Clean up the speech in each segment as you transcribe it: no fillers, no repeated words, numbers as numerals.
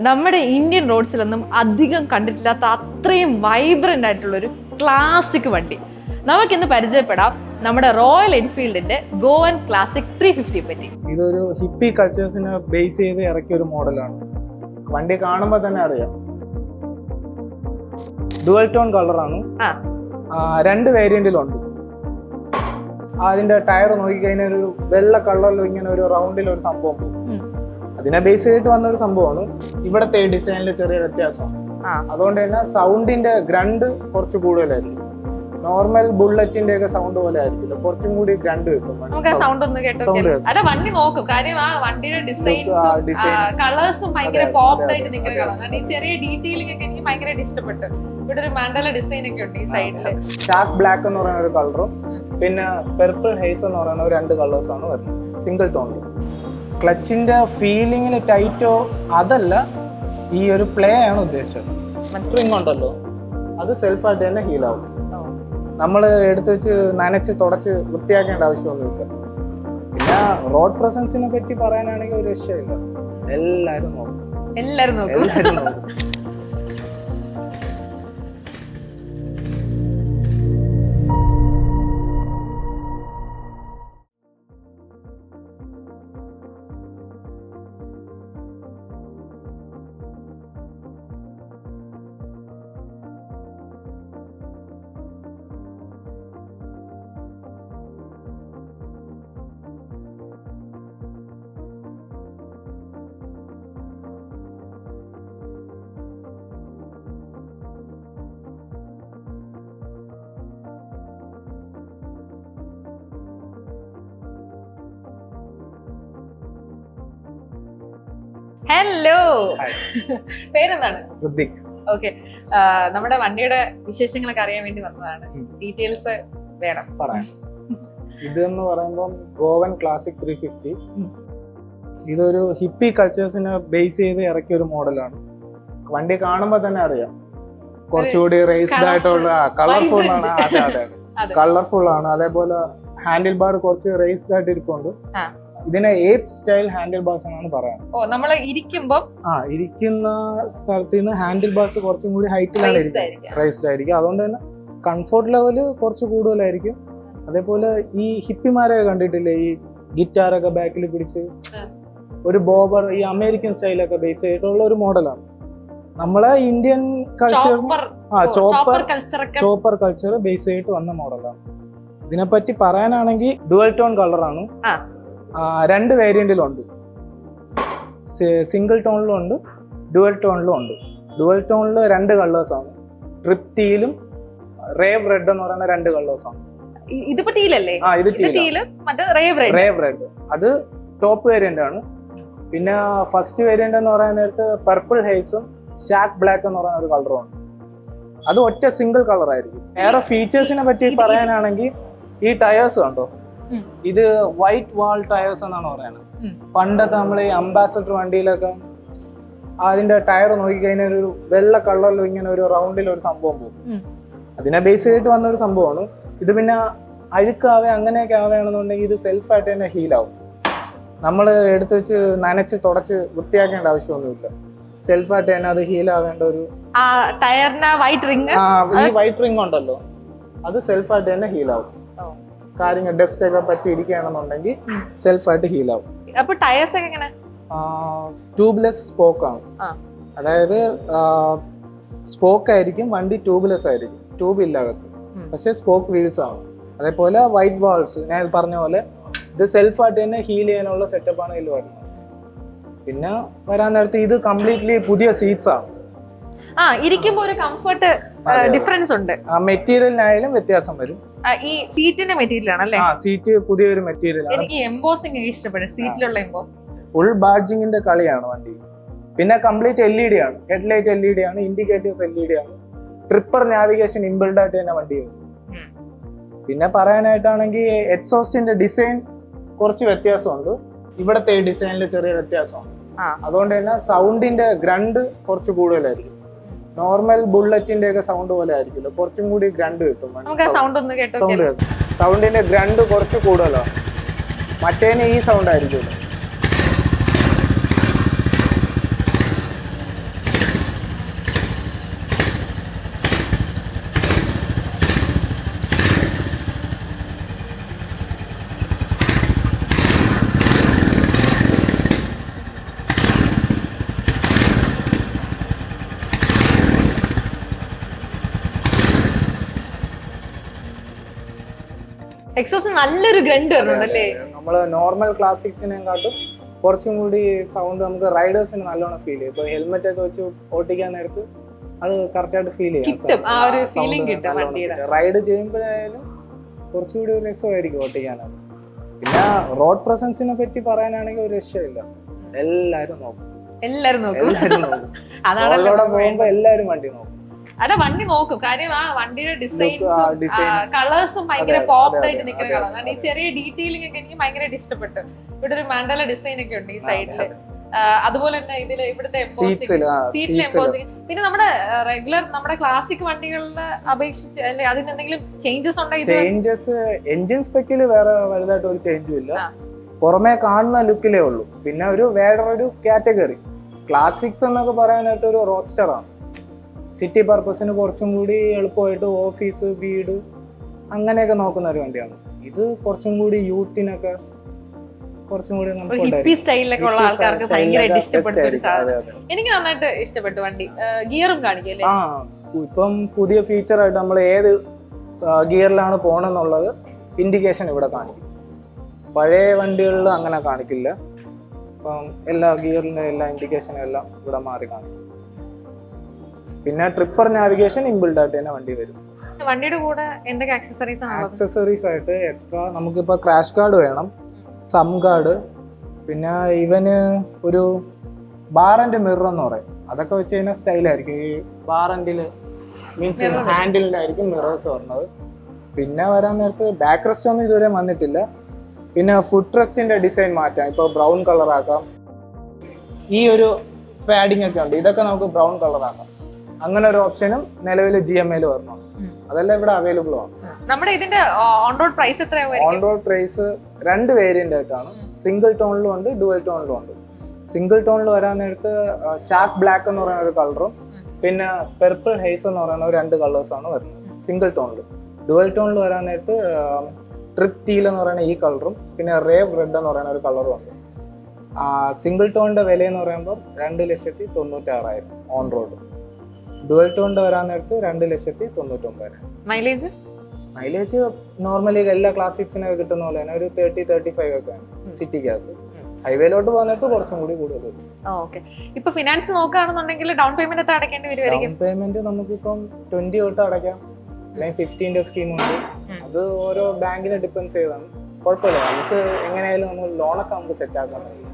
നമ്മുടെ ഇന്ത്യൻ റോഡ്സിലൊന്നും അധികം കണ്ടിട്ടില്ലാത്ത അത്രയും വൈബ്രന്റ് ആയിട്ടുള്ള ഒരു ക്ലാസിക് വണ്ടി നമുക്കിന്ന് പരിചയപ്പെടാം. നമ്മുടെ റോയൽ എൻഫീൽഡിന്റെ ഗോവൻ ക്ലാസിക് 350 പറ്റി. ഇതൊരു ഹിപ്പി കൾച്ചേഴ്സിനെ ബേസ് ചെയ്ത് ഇറക്കിയ ഒരു മോഡലാണ്. വണ്ടി കാണുമ്പോൾ തന്നെ അറിയാം. ഡുവൽ ടോൺ കളറാണ്. രണ്ട് വേരിയന്റിലുണ്ട്. അതിന്റെ ടയർ നോക്കിക്കഴിഞ്ഞാൽ ഒരു വെള്ള കളറിലും ഇങ്ങനെ ഒരു റൗണ്ടിൽ ഒരു സംഭവം പോകും. അതിനെ ബേസ് ചെയ്തിട്ട് വന്ന ഒരു സംഭവമാണ്. ഇവിടത്തെ ഡിസൈനിൽ ചെറിയ വ്യത്യാസമാണ്. അതുകൊണ്ട് തന്നെ സൗണ്ടിന്റെ ഗ്രണ്ട് കുറച്ച് കൂടുതലായിരിക്കും. നോർമൽ ബുള്ളറ്റിന്റെ ഒക്കെ സൗണ്ട് പോലെ ആയിരിക്കില്ല, കുറച്ചും കൂടി ഗ്രണ്ട് കിട്ടും. സൗണ്ട് ഒന്ന് കേട്ടോ. വണ്ടി നോക്കും, കാര്യം ആ വണ്ടിയുടെ ഡിസൈൻസും കളേഴ്സും ഭയങ്കര പോപ്ഡ് ആയിട്ട് നിൽക്കുന്ന കളർ. ഈ ചെറിയ ഡീറ്റെയിലിംഗ് ഒക്കെ എനിക്ക് ഭയങ്കരമായിട്ട് ഇഷ്ടപ്പെട്ടു. ഇവിടെ ഒരു മാൻഡല ഡിസൈൻ ഒക്കെ ഉണ്ട് ഈ സൈഡില്. ഷാർക്ക് ബ്ലാക്ക് എന്ന് പറയുന്ന ഒരു കളറും പിന്നെ പെർപ്പിൾ ഹേസ് എന്ന് പറയുന്ന ഒരു രണ്ട് കളേഴ്സ് ആണ് വരുന്നത്, സിംഗിൾ ടോണിൽ. ക്ലച്ചിന്റെ ഫീലിങ്ങിന് ടൈറ്റോ അതല്ല, ഈ ഒരു പ്ലേ ആണ് ഉദ്ദേശിച്ചത്. സ്പ്രിംഗ് ഉണ്ടല്ലോ, അത് സെൽഫായിട്ട് തന്നെ ഹീലാവും. നമ്മൾ എടുത്തു വെച്ച് നനച്ച് തുടച്ച് വൃത്തിയാക്കേണ്ട ആവശ്യമൊന്നുമില്ല. പിന്നെ റോഡ് പ്രസൻസിനെ പറ്റി പറയാനാണെങ്കിൽ ഒരു രക്ഷയില്ല. എല്ലാരും നോക്കും. ഹലോ, പേരെന്താണ്? ഋതിക്. ഓക്കെ, നമ്മുടെ വണ്ടിയുടെ വിശേഷങ്ങളൊക്കെ അറിയാൻ വേണ്ടി വന്നതാണ്. ഡീറ്റെയിൽസ് വേണം പറയാം. ഇതെന്ന് പറയുമ്പോൾ ഗോവൻ ക്ലാസിക് 350. ഇതൊരു ഹിപ്പി കൾച്ചേഴ്സിനെ ബേസ് ചെയ്ത് ഇറക്കിയ ഒരു മോഡലാണ്. വണ്ടി കാണുമ്പോൾ തന്നെ അറിയാം, കുറച്ചുകൂടി റേസ്ഡ് ആയിട്ടുള്ള കളർഫുൾ ആണ്. അതെ, കളർഫുൾ ആണ്. അതേപോലെ ഹാൻഡിൽ ബാർ കുറച്ച് റേസ്ഡ് ആയിട്ട് ഇരിപ്പുണ്ട്. ഇതിനെ ഏപ്പ് സ്റ്റൈൽ ഹാൻഡിൽ ബാർസ് എന്നാണ് പറയുന്നത്. നമ്മൾ ഇരിക്കുന്ന സ്ഥലത്ത് നിന്ന് ഹാൻഡിൽ ബാർസ് കുറച്ചും കൂടി ഹൈറ്റിലാണ് റേസ്ഡ് ആയിരിക്കും. അതുകൊണ്ട് തന്നെ കംഫോർട്ട് ലെവല് കുറച്ച് കൂടുതലായിരിക്കും. അതേപോലെ ഈ ഹിപ്പിമാരെ കണ്ടിട്ടില്ലേ, ഈ ഗിറ്റാറൊക്കെ ബാക്കിൽ പിടിച്ച് ഒരു ബോബർ, ഈ അമേരിക്കൻ സ്റ്റൈലൊക്കെ ബേസ് ചെയ്തിട്ടുള്ള ഒരു മോഡലാണ്. നമ്മളെ Indian culture chopper culture base ചെയ്തിട്ട് വന്ന മോഡലാണ്. ഇതിനെപ്പറ്റി പറയാനാണെങ്കിൽ ഡുവൽ ടോൺ കളറാണ്. രണ്ട് വേരിയന്റിലുണ്ട്. സിംഗിൾ ടോണിലും ഉണ്ട്, ഡുവൽ ടോണിലും ഉണ്ട്. ഡുവൽ ടോണിൽ രണ്ട് കളേഴ്സാണ്, ട്രിപ്പ് ടീലും റേവ് റെഡ് എന്ന് പറയുന്ന രണ്ട് കളേഴ്സാണ്. ഇത് റേവ് റെഡ് അത് ടോപ്പ് വേരിയന്റ് ആണ്. പിന്നെ ഫസ്റ്റ് വേരിയന്റ് എന്ന് പറയുന്ന നേരത്ത് പർപ്പിൾ ഹേസും ഷാർക്ക് ബ്ലാക്ക് എന്ന് പറയുന്ന ഒരു കളറും. അത് ഒറ്റ സിംഗിൾ കളർ ആയിരിക്കും. വേറെ ഫീച്ചേഴ്സിനെ പറ്റി പറയാനാണെങ്കിൽ ഈ ടയേഴ്സ് കണ്ടോ, ഇത് വൈറ്റ് വാൾ ടയേഴ്സ് എന്നാണ് പറയുന്നത്. പണ്ടൊക്കെ നമ്മൾ ഈ അംബാസഡർ വണ്ടിയിലൊക്കെ അതിന്റെ ടയർ നോക്കിക്കഴിഞ്ഞാൽ ഒരു വെള്ള കളറിലും ഇങ്ങനെ ഒരു റൗണ്ടിൽ ഒരു സംഭവം പോകും. അതിനെ ബേസ് ചെയ്തിട്ട് വന്ന ഒരു സംഭവമാണ്. ഇത് പിന്നെ അഴുക്കാവേ അങ്ങനെയൊക്കെ ആവുകയാണെന്നുണ്ടെങ്കിൽ ഇത് സെൽഫായിട്ട് തന്നെ ഹീലാവും. നമ്മൾ എടുത്തു വെച്ച് നനച്ച് തുടച്ച് വൃത്തിയാക്കേണ്ട ആവശ്യമൊന്നുമില്ല. സെൽഫായിട്ട് തന്നെ അത് ഹീൽ ആവേണ്ട ഒരു ഈ വൈറ്റ് റിംഗ് ഉണ്ടല്ലോ, അത് സെൽഫായിട്ട് തന്നെ ഹീലാവും. കാര്യങ്ങൾ ഡസ്റ്റ് ഒക്കെ പറ്റി ഇരിക്കുകയാണെന്നുണ്ടെങ്കിൽ സെൽഫായിട്ട് ഹീലാവും. അപ്പൊ ടയേഴ്സ് ഒക്കെ എങ്ങനെ? ട്യൂബ്ലെസ് സ്പോക്കാണ്. അതായത് സ്പോക്ക് ആയിരിക്കും, വണ്ടി ട്യൂബ്ലെസ് ആയിരിക്കും, ട്യൂബ് ഇല്ലാകത്ത്. പക്ഷെ സ്പോക്ക് വീൽസ് ആണ്. അതേപോലെ വൈറ്റ് വാൾസ് ഞാൻ പറഞ്ഞ പോലെ ഇത് സെൽഫായിട്ട് തന്നെ ഹീൽ ചെയ്യാനുള്ള സെറ്റപ്പാണ് ഇതിൽ വരുന്നത്. പിന്നെ വരാൻ നേരത്തെ ഇത് കംപ്ലീറ്റ്ലി പുതിയ സീറ്റ്സ് ആണ്. ഇരിക്കുമ്പോ ഒരു കംഫർട്ട് ഡിഫറൻസ് ഉണ്ട്. മെറ്റീരിയലിനായാലും വ്യത്യാസം വരും. ഈ സീറ്റിന്റെ മെറ്റീരിയൽ ആണല്ലേ? സീറ്റ് പുതിയൊരു മെറ്റീരിയൽ ആണ്. എനിക്ക് എംബോസിംഗ് ഇഷ്ടപ്പെടും, സീറ്റിലുള്ള എംബോസിംഗ്. ഫുൾ ബാഡ്ജിങ്ങിന്റെ കളിയാണ് വണ്ടി. പിന്നെ കംപ്ലീറ്റ് LED ആണ്, ഹെഡ്ലൈറ്റ് LED ആണ്, ഇൻഡിക്കേറ്റേഴ്സ് LED ആണ്, ട്രിപ്പർ നാവിഗേഷൻ ഇൻബിൽഡ് ആയിട്ട് തന്നെ വണ്ടി വരും. പിന്നെ പറയാനായിട്ടാണെങ്കിൽ എക്സോസ്റ്റിന്റെ ഡിസൈൻ കുറച്ച് വ്യത്യാസമുണ്ട്. ഇവിടത്തെ ഡിസൈനിൽ ചെറിയ വ്യത്യാസമാണ്. അതുകൊണ്ട് തന്നെ സൗണ്ടിന്റെ ഗ്രണ്ട് കുറച്ച് കൂടുതലായിരിക്കും. നോർമൽ ബുള്ളറ്റിന്റെ ഒക്കെ സൗണ്ട് പോലെ ആയിരിക്കില്ല, കുറച്ചും കൂടി ഗ്രണ്ട് കിട്ടും. സൗണ്ടിന്റെ ഗ്രണ്ട് കുറച്ച് കൂടുതലാണ്. മറ്റേന് ഈ സൗണ്ട് ആയിരിക്കും. എക്സോസ് നല്ലൊരു ഗ്രണ്ട് വരുന്നുണ്ടല്ലേ? നമ്മള് നോർമൽ ക്ലാസിക്സിനെക്കാട്ടും കുറച്ചും കൂടി സൗണ്ട് നമുക്ക് റൈഡേഴ്സിന് നല്ലോണം ഫീൽ ചെയ്യും. ഇപ്പൊ ഹെൽമെറ്റ് ഒക്കെ വെച്ച് ഓട്ടിക്കാൻ നേരത്ത് അത് കറക്റ്റായിട്ട് ഫീൽ ചെയ്യാം. റൈഡ് ചെയ്യുമ്പോഴായാലും കുറച്ചുകൂടി ഒരു രസമായിരിക്കും ഓട്ടിക്കാനത്. പിന്നെ റോഡ് പ്രസൻസിനെ പറ്റി പറയാനാണെങ്കിൽ ഒരു രക്ഷയില്ല. എല്ലാരും നോക്കും. പോകുമ്പോ എല്ലാരും വണ്ടി നോക്കും. അതെ, വണ്ടി നോക്കും. കാര്യം ആ വണ്ടിയുടെ ഡിസൈൻസും കളേഴ്സും ഭയങ്കര പോപ്ഡ് ആയിട്ട് നിൽക്കുന്ന കളർ. കാരണം ഈ ചെറിയ ഡീറ്റെയിലിംഗ് ഒക്കെ എനിക്ക് ഭയങ്കരമായിട്ട് ഇഷ്ടപ്പെട്ടു. ഇവിടെ ഒരു മാൻഡല ഡിസൈൻ ഒക്കെ ഉണ്ട് ഈ സൈഡില്. അതുപോലെ തന്നെ ഇതില് ഇവിടുത്തെ സീറ്റിലെ എംബോസിംഗ്. പിന്നെ നമ്മുടെ റെഗുലർ നമ്മുടെ ക്ലാസിക് വണ്ടികളിലെ അപേക്ഷിച്ച് അല്ലെ അതിന് എന്തെങ്കിലും ചേഞ്ചസ് ഉണ്ടോ? ചേഞ്ചസ് എഞ്ചിൻ സ്പെക്കില് വേറെ വലുതായിട്ട് ഒരു ചേഞ്ചും ഇല്ല. പുറമേ കാണുന്ന ലുക്കിലേ ഉള്ളൂ. പിന്നെ വേറൊരു കാറ്റഗറി ക്ലാസിക്സ് എന്നൊക്കെ പറയാനായിട്ട് ഒരു റോഡ്സ്റ്റർ ആണ്. സിറ്റി പർപ്പസിന് കുറച്ചും കൂടി എളുപ്പമായിട്ട് ഓഫീസ്, വീട് അങ്ങനെയൊക്കെ നോക്കുന്ന ഒരു വണ്ടിയാണ്. ഇത് കുറച്ചും കൂടി യൂത്തിനൊക്കെ കുറച്ചും കൂടി എനിക്ക് നന്നായിട്ട് ഇഷ്ടപ്പെട്ടു വണ്ടി. ഗിയറും കാണിക്കല്ലേ? ഇപ്പം പുതിയ ഫീച്ചറായിട്ട് നമ്മൾ ഏത് ഗിയറിലാണ് പോണെന്നുള്ളത് ഇൻഡിക്കേഷൻ ഇവിടെ കാണിക്കും. പഴയ വണ്ടികളിൽ അങ്ങനെ കാണിക്കില്ല. അപ്പം എല്ലാ ഗിയറിന്റെ എല്ലാ ഇൻഡിക്കേഷനും എല്ലാം ഇവിടെ മാറി കാണിക്കും. പിന്നെ ട്രിപ്പർ നാവിഗേഷൻ ഇൻബിൽഡ് ആയിട്ട് തന്നെ വണ്ടി വരും. വണ്ടിയുടെ കൂടെ എന്തൊക്കെ ആക്സസറീസ് ആണ്? ആക്സസറീസ് ആയിട്ട് എക്സ്ട്രാ നമുക്കിപ്പോൾ ക്രാഷ് ഗാർഡ് വേണം, സം ഗാർഡ്, പിന്നെ ഇവന് ഒരു ബാർ ആൻഡ് മിറർ എന്ന് പറയും. അതൊക്കെ വെച്ച് കഴിഞ്ഞാൽ സ്റ്റൈലായിരിക്കും. ഈ ബാർ ആൻഡിൽ മീൻസ് ഹാൻഡിലിൻ്റെ ആയിരിക്കും മിറേഴ്സ് വരുന്നത്. പിന്നെ വരാൻ നേരത്ത് ബാക്ക് റെസ്റ്റ് ഒന്നും ഇതുവരെ വന്നിട്ടില്ല. പിന്നെ ഫുഡ് റെസ്റ്റിന്റെ ഡിസൈൻ മാറ്റാം. ഇപ്പോൾ ബ്രൗൺ കളർ ആക്കാം. ഈ ഒരു പാഡിംഗ് ഒക്കെ ഉണ്ട്, ഇതൊക്കെ നമുക്ക് ബ്രൗൺ കളർ ആക്കാം. അങ്ങനെ ഒരു ഓപ്ഷനും നിലവിൽ GMA വരണം. അതെല്ലാം ഇവിടെ അവൈലബിൾ ആണ്. നമ്മുടെ ഇതിന്റെ ഓൺ റോഡ് പ്രൈസ് എത്രയാണ്? ഓൺ റോഡ് പ്രൈസ് 2 വേരിയന്റ് ആയിട്ടാണ്. സിംഗിൾ ടോണിലും ഉണ്ട്, ഡുവൽ ടോണിലും ഉണ്ട്. സിംഗിൾ ടോണിൽ വരാൻ നേരത്ത് ഷാക്ക് ബ്ലാക്ക് എന്ന് പറയുന്ന ഒരു കളറും പിന്നെ പെർപ്പിൾ ഹേസ് എന്ന് പറയുന്ന 2 കളേഴ്സ് ആണ് വരുന്നത് സിംഗിൾ ടോണിൽ. ഡുവൽ ടോണിൽ വരാൻ നേരത്ത് ട്രിപ്പ് ടീൽ എന്ന് പറയുന്ന ഈ കളറും പിന്നെ റേവ് റെഡ് എന്ന് പറയുന്ന ഒരു കളറും ഉണ്ട്. സിംഗിൾ ടോണിന്റെ വില എന്ന് പറയുമ്പോൾ 2,96,000 ഓൺ റോഡ്. ഡുവൽ ടോണിന്റെ വരാൻ നേരത്ത് 2,99,000. മൈലേജ് നോർമലി എല്ലാ ക്ലാസിക്സിനൊക്കെ കിട്ടുന്ന പോലെ തന്നെ ഒരു 30-35 ഒക്കെ സിറ്റിക്കകത്ത്. ഹൈവേയിലോട്ട് പോകുന്നത് കുറച്ചും കൂടി കൂടുതൽ. ഇപ്പൊ ഫിനാൻസ് നോക്കുകയാണെന്നുണ്ടെങ്കിൽ ഡൗൺ പേയ്മെന്റ് എത്ര അടയ്ക്കേണ്ടി വരും? ഡൗൺ പേയ്മെന്റ് നമുക്കിപ്പം 20 തൊട്ട് അടയ്ക്കാം, അല്ലെങ്കിൽ 15 സ്കീം ഉണ്ട്. അത് ഓരോ ബാങ്കിനെ ഡിപ്പെൻഡ് ചെയ്താണ്. കുഴപ്പമില്ല, നമുക്ക് എങ്ങനെയായാലും നമ്മൾ ലോണൊക്കെ നമുക്ക് സെറ്റ് ആക്കാൻ പറ്റും.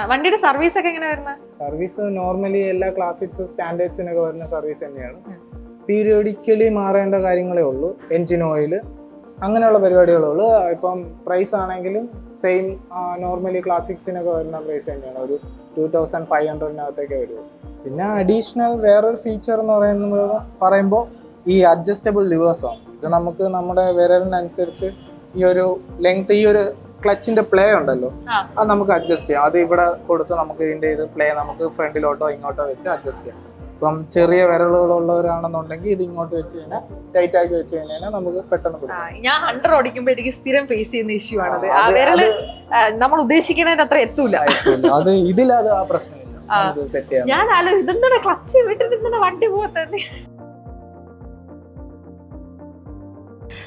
വണ്ടിയുടെ സർവീസ് ഒക്കെ എങ്ങനെ വരുന്നത്? സർവീസ് നോർമലി എല്ലാ ക്ലാസിക്സ് സ്റ്റാൻഡേർഡ്സിനൊക്കെ വരുന്ന സർവീസ് തന്നെയാണ്. പീരിയോഡിക്കലി മാറേണ്ട കാര്യങ്ങളേ ഉള്ളൂ. എൻജിൻ ഓയിൽ അങ്ങനെയുള്ള പരിപാടികളേ ഉള്ളൂ. ഇപ്പം പ്രൈസ് ആണെങ്കിലും സെയിം നോർമലി ക്ലാസിക്സിനൊക്കെ വരുന്ന പ്രൈസ് തന്നെയാണ്. ഒരു 2,500-നകത്തേക്ക് വരുള്ളൂ. പിന്നെ അഡീഷണൽ വേറൊരു ഫീച്ചർ എന്ന് പറയുമ്പോൾ ഈ അഡ്ജസ്റ്റബിൾ ലിവേഴ്സാണ്. ഇത് നമുക്ക് നമ്മുടെ വിരലിനനുസരിച്ച് ഈ ഒരു ലെങ്ത്, ഈ ഒരു ക്ലച്ചിന്റെ പ്ലേ ഉണ്ടല്ലോ, അത് നമുക്ക് അഡ്ജസ്റ്റ് ചെയ്യാം. അത് ഇവിടെ കൊടുത്ത് നമുക്ക് ഇതിന്റെ പ്ലേ നമുക്ക് ഫ്രണ്ടിലോട്ടോ ഇങ്ങോട്ടോ വെച്ച് അഡ്ജസ്റ്റ് ചെയ്യാം. ഇപ്പം ചെറിയ വിരലുകളുള്ളവരാണെന്നുണ്ടെങ്കിൽ ഇത് ഇങ്ങോട്ട് വെച്ച് കഴിഞ്ഞാൽ ടൈറ്റ് ആക്കി വെച്ച് കഴിഞ്ഞാൽ നമുക്ക് പെട്ടെന്ന്. ഞാൻ ഹണ്ടർ ഓടിക്കുമ്പോൾ എനിക്ക് സ്ഥിരം ഫേസ് ചെയ്യുന്ന ഇഷ്യൂ ആണത്. ആ വിരല് നമ്മൾ ഉദ്ദേശിക്കുന്നതിന് അത്ര എത്തൂല. അത് ഇതിലത് ആ പ്രശ്നമില്ല, സെറ്റ് ചെയ്യാം. ഞാൻ ഇതെന്താണ് ക്ലച്ച് വിട്ടിട്ട് വണ്ടി പോകത്തന്നെ.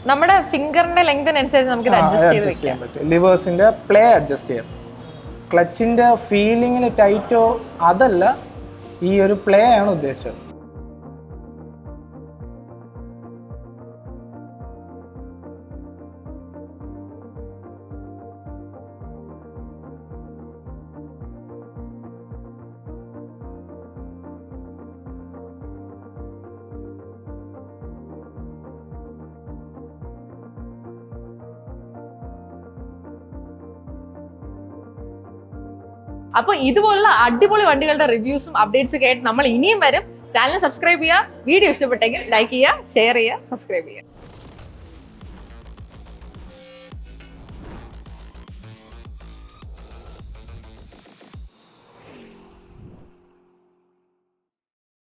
നമ്മുടെ ഫിംഗറിന്റെ ലെങ്തിനനുസരിച്ച് നമുക്ക് അഡ്ജസ്റ്റ് ചെയ്യാൻ പറ്റും. ലിവേഴ്സിന്റെ പ്ലേ അഡ്ജസ്റ്റ് ചെയ്യാം. ക്ലച്ചിന്റെ ഫീലിങ്ങിന് ടൈറ്റോ അതല്ല, ഈ ഒരു പ്ലേ ആണ് ഉദ്ദേശിച്ചത്. അപ്പൊ ഇതുപോലുള്ള അടിപൊളി വണ്ടികളുടെ റിവ്യൂസും അപ്ഡേറ്റ്സ് ഒക്കെ ആയിട്ട് നമ്മൾ ഇനിയും വരും. ചാനൽ സബ്സ്ക്രൈബ് ചെയ്യുക. വീഡിയോ ഇഷ്ടപ്പെട്ടെങ്കിൽ ലൈക്ക് ചെയ്യുക, ഷെയർ ചെയ്യുക, സബ്സ്ക്രൈബ് ചെയ്യുക.